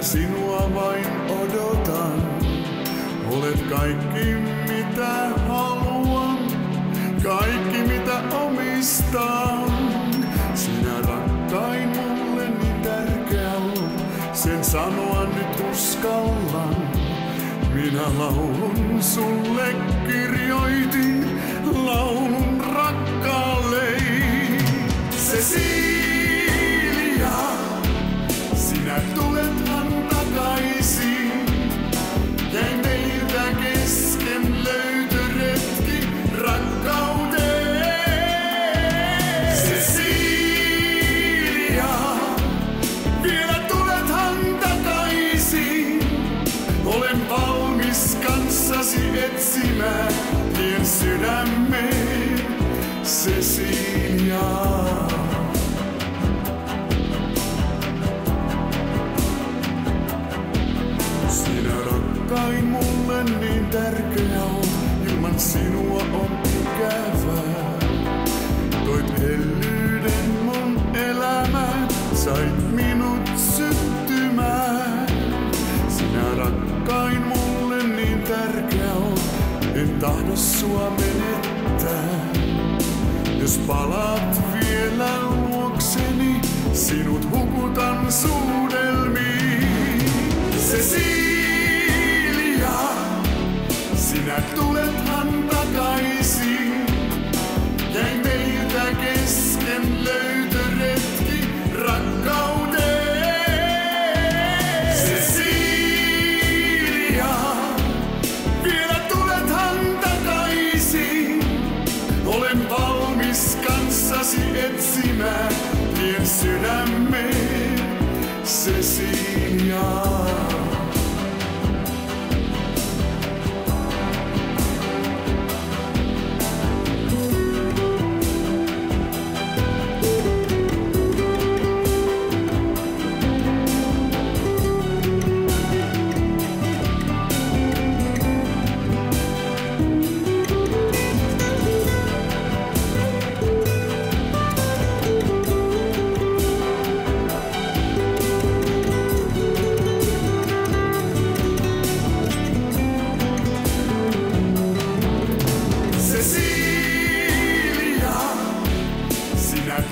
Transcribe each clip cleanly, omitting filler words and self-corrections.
sinua vain odotan. Olet kaikki mitä haluan, kaikki mitä omistan. Sinä rakkain mulle niin tärkeä olet, sen sanoa nyt uskallan. Minä laulun sulle kirjoitin, laulun rakkaalle. Cecilia, sinä tulethan takaisin. Jäi meiltä kesken löytöretki rakkauteen. Cecilia, vielä tulethan takaisin. Olen valmis kanssasi etsimään tien sydämeen, Cecilia. Rakkain mulle niin tärkeä on, ilman sinua on ikävää. Toit hellyyden mun elämään, sait minut syttymään. Sinä rakkain mulle niin tärkeä on, en tahdo sua menettää. Jos palaat vielä luokseni, sinut hukutan suudelmiin. Sinä tulethan takaisin. Jäi meiltä kesken löytöretki rakkauteen. Cecilia, vielä tulethan takaisin. Olen valmis kanssasi etsimään tien sydämeen, Cecilia.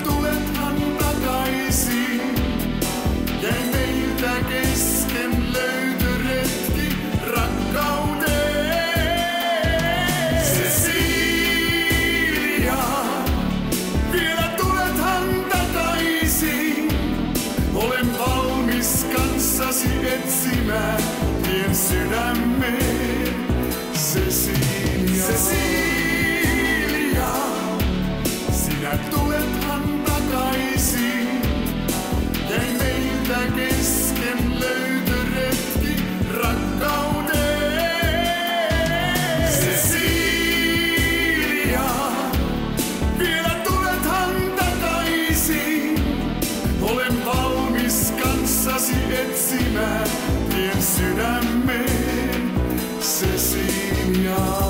Tulethan takaisin, jäi meiltä kesken löytöretki rakkauteen. Cecilia, vielä tulethan takaisin. Olen valmis kanssasi etsimään tien sydämeen, Cecilia. Cecilia, sinä tulethan takaisin. Jäi meiltä kesken löytöretki rakkauteen. Cecilia, vielä tulethan takaisin. Olen valmis kanssasi etsimään tien sydämeen, Cecilia.